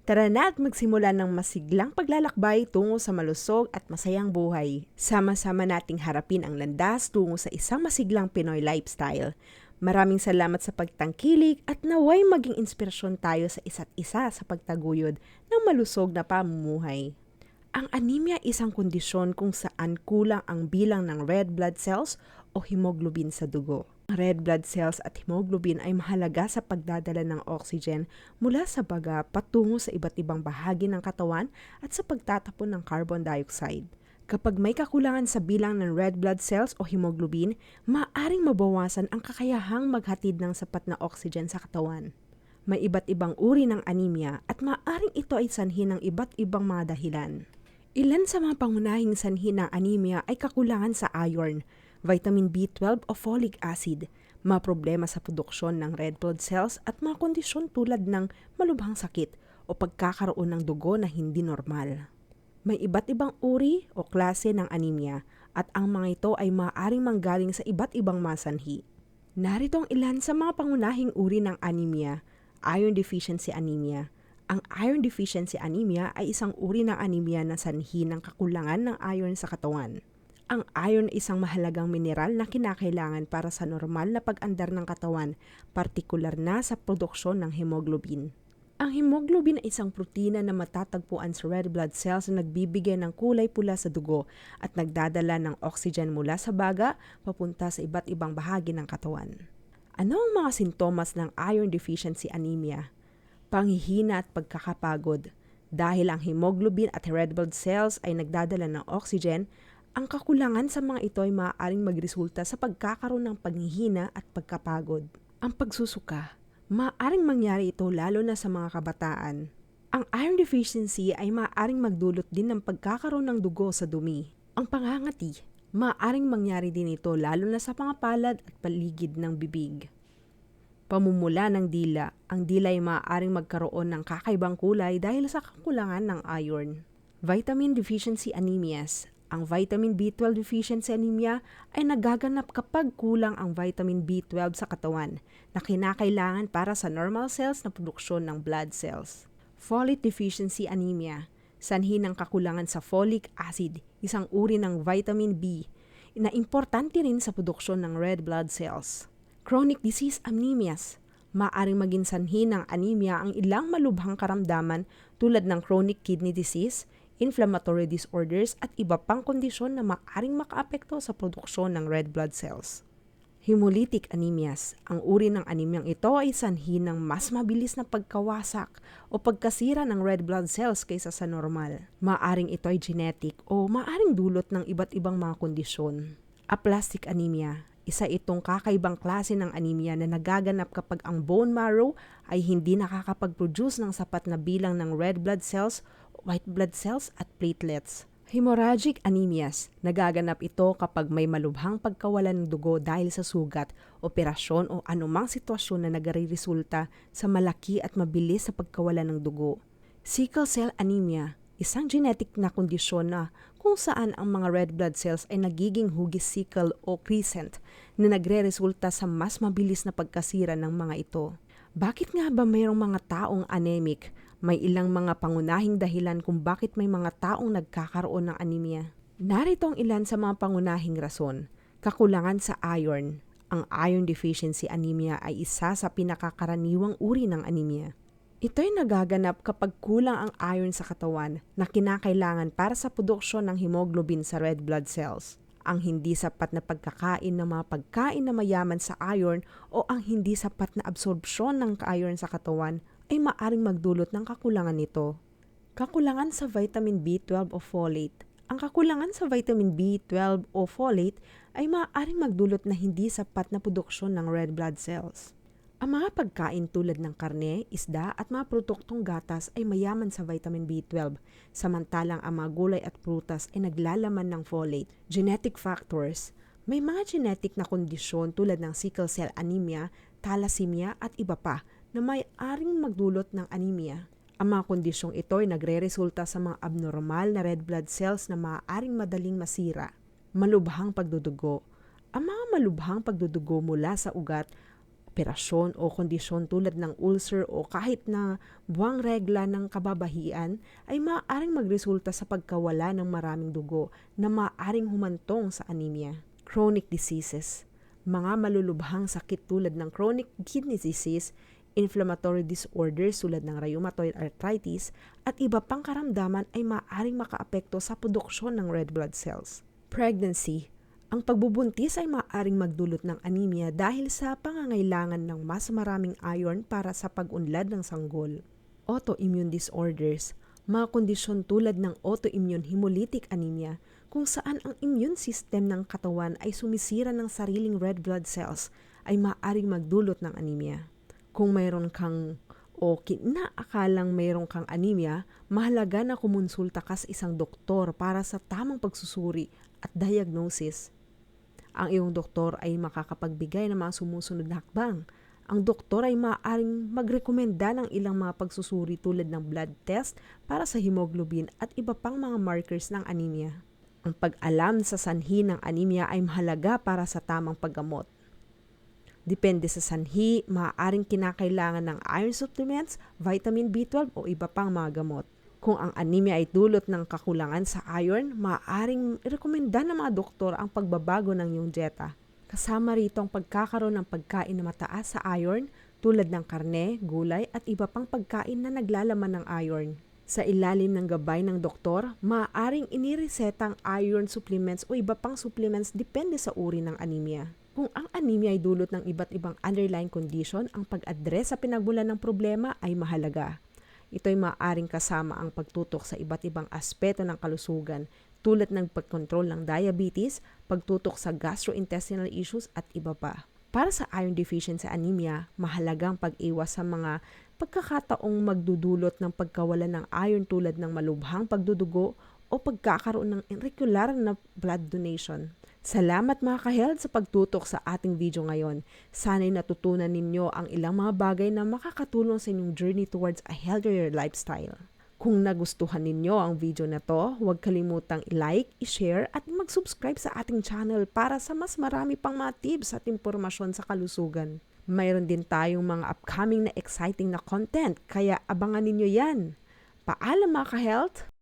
Tara na at magsimula ng masiglang paglalakbay tungo sa malusog at masayang buhay. Sama-sama nating harapin ang landas tungo sa isang masiglang Pinoy lifestyle. Maraming salamat sa pagtangkilik at naway maging inspirasyon tayo sa isa't isa sa pagtaguyod ng malusog na pamumuhay. Ang anemia ay isang kondisyon kung saan kulang ang bilang ng red blood cells o hemoglobin sa dugo. Ang red blood cells at hemoglobin ay mahalaga sa pagdadala ng oxygen mula sa baga patungo sa iba't ibang bahagi ng katawan at sa pagtatapon ng carbon dioxide. Kapag may kakulangan sa bilang ng red blood cells o hemoglobin, maaaring mabawasan ang kakayahang maghatid ng sapat na oxygen sa katawan. May iba't ibang uri ng anemia at maaaring ito ay sanhi ng iba't ibang mga dahilan. Ilan sa mga pangunahing sanhi ng anemia ay kakulangan sa iron, vitamin B12 o folic acid, mga problema sa produksyon ng red blood cells at mga kondisyon tulad ng malubhang sakit o pagkakaroon ng dugo na hindi normal. May iba't ibang uri o klase ng anemia at ang mga ito ay maaaring manggaling sa iba't ibang masanhi. Narito ang ilan sa mga pangunahing uri ng anemia. Iron deficiency anemia. Ang iron deficiency anemia ay isang uri ng anemia na sanhi ng kakulangan ng iron sa katawan. Ang iron ay isang mahalagang mineral na kinakailangan para sa normal na pag-andar ng katawan, partikular na sa produksyon ng hemoglobin. Ang hemoglobin ay isang protina na matatagpuan sa red blood cells na nagbibigay ng kulay pula sa dugo at nagdadala ng oxygen mula sa baga papunta sa iba't ibang bahagi ng katawan. Ano ang mga sintomas ng iron deficiency anemia? Panghihina at pagkakapagod. Dahil ang hemoglobin at red blood cells ay nagdadala ng oxygen, ang kakulangan sa mga ito ay maaaring magresulta sa pagkakaroon ng panghihina at pagkapagod. Ang pagsusuka. Maaaring mangyari ito lalo na sa mga kabataan. Ang iron deficiency ay maaaring magdulot din ng pagkakaroon ng dugo sa dumi. Ang pangangati. Maaaring mangyari din ito lalo na sa mga palad at paligid ng bibig. Pamumula ng dila. Ang dila ay maaaring magkaroon ng kakaibang kulay dahil sa kakulangan ng iron. Vitamin deficiency anemias. Ang vitamin B12 deficiency anemia ay nagaganap kapag kulang ang vitamin B12 sa katawan na kinakailangan para sa normal cells na produksyon ng blood cells. Folate deficiency anemia. Sanhi ng kakulangan sa folic acid, isang uri ng vitamin B na importante rin sa produksyon ng red blood cells. Chronic disease anemias. Maaring maging sanhi ng anemia ang ilang malubhang karamdaman tulad ng chronic kidney disease, inflammatory disorders at iba pang kondisyon na maaring makaapekto sa produksyon ng red blood cells. Hemolytic anemias. Ang uri ng anemyang ito ay sanhi ng mas mabilis na pagkawasak o pagkasira ng red blood cells kaysa sa normal. Maaring ito ay genetic o maaring dulot ng iba't ibang mga kondisyon. Aplastic anemia. Isa itong kakaibang klase ng anemia na nagaganap kapag ang bone marrow ay hindi nakakapag-produce ng sapat na bilang ng red blood cells, white blood cells at platelets. Hemorrhagic anemias. Nagaganap ito kapag may malubhang pagkawalan ng dugo dahil sa sugat, operasyon o anumang sitwasyon na nagre-resulta sa malaki at mabilis sa pagkawalan ng dugo. Sickle cell anemia. Isang genetic na kondisyon na kung saan ang mga red blood cells ay nagiging hugis sickle o crescent na nagre-resulta sa mas mabilis na pagkasira ng mga ito. Bakit nga ba mayroong mga taong anemic? May ilang mga pangunahing dahilan kung bakit may mga taong nagkakaroon ng anemia. Narito ang ilan sa mga pangunahing rason. Kakulangan sa iron. Ang iron deficiency anemia ay isa sa pinakakaraniwang uri ng anemia. Ito'y nagaganap kapag kulang ang iron sa katawan na kinakailangan para sa produksyon ng hemoglobin sa red blood cells. Ang hindi sapat na pagkakain ng mga pagkain na mayaman sa iron o ang hindi sapat na absorbsyon ng iron sa katawan ay maaring magdulot ng kakulangan nito. Kakulangan sa vitamin B12 o folate. Ang kakulangan sa vitamin B12 o folate ay maaaring magdulot na hindi sapat na produksyon ng red blood cells. Ang mga pagkain tulad ng karne, isda at mga produktong gatas ay mayaman sa vitamin B12, samantalang ang mga gulay at prutas ay naglalaman ng folate. Genetic factors. May mga genetic na kondisyon tulad ng sickle cell anemia, thalassemia at iba pa na may-aring magdulot ng anemia. Ang mga kondisyong ito ay nagre-resulta sa mga abnormal na red blood cells na maaaring madaling masira. Malubhang pagdudugo. Ang mga malubhang pagdudugo mula sa ugat operasyon o kondisyon tulad ng ulcer o kahit na buwang regla ng kababahian ay maaaring magresulta sa pagkawala ng maraming dugo na maaaring humantong sa anemia. Chronic diseases. Mga malulubhang sakit tulad ng chronic kidney disease, inflammatory disorders tulad ng rheumatoid arthritis at iba pang karamdaman ay maaaring makaapekto sa produksyon ng red blood cells. Pregnancy. Ang pagbubuntis ay maaaring magdulot ng anemia dahil sa pangangailangan ng mas maraming iron para sa pag-unlad ng sanggol. Autoimmune disorders, mga kondisyon tulad ng autoimmune hemolytic anemia kung saan ang immune system ng katawan ay sumisira ng sariling red blood cells ay maaaring magdulot ng anemia. Kung mayroon kang o kinaakalang mayroon kang anemia, mahalaga na kumonsulta ka sa isang doktor para sa tamang pagsusuri at diagnosis. Ang iyong doktor ay makakapagbigay ng mga sumusunod na hakbang. Ang doktor ay maaaring magrekomenda ng ilang mga pagsusuri tulad ng blood test para sa hemoglobin at iba pang mga markers ng anemia. Ang pag-alam sa sanhi ng anemia ay mahalaga para sa tamang paggamot. Depende sa sanhi, maaaring kinakailangan ng iron supplements, vitamin B12 o iba pang mga gamot. Kung ang anemia ay dulot ng kakulangan sa iron, maaaring irekomenda ng mga doktor ang pagbabago ng iyong dieta. Kasama rito ang pagkakaroon ng pagkain na mataas sa iron tulad ng karne, gulay at iba pang pagkain na naglalaman ng iron. Sa ilalim ng gabay ng doktor, maaaring inireseta ang iron supplements o iba pang supplements depende sa uri ng anemia. Kung ang anemia ay dulot ng iba't ibang underlying condition, ang pag-address sa pinagmulan ng problema ay mahalaga. Ito ay maaaring kasama ang pagtutok sa iba't ibang aspeto ng kalusugan tulad ng pagkontrol ng diabetes, pagtutok sa gastrointestinal issues at iba pa. Para sa iron deficiency anemia, mahalagang pag-iwas sa mga pagkakataong magdudulot ng pagkawalan ng iron tulad ng malubhang pagdudugo o pagkakaroon ng irregular na blood donation. Salamat mga ka-health sa pagtutok sa ating video ngayon. Sana'y natutunan ninyo ang ilang mga bagay na makakatulong sa inyong journey towards a healthier lifestyle. Kung nagustuhan ninyo ang video na to, huwag kalimutang i-like, i-share at mag-subscribe sa ating channel para sa mas marami pang mga tips at impormasyon sa kalusugan. Mayroon din tayong mga upcoming na exciting na content, kaya abangan ninyo yan. Paalam mga ka-health!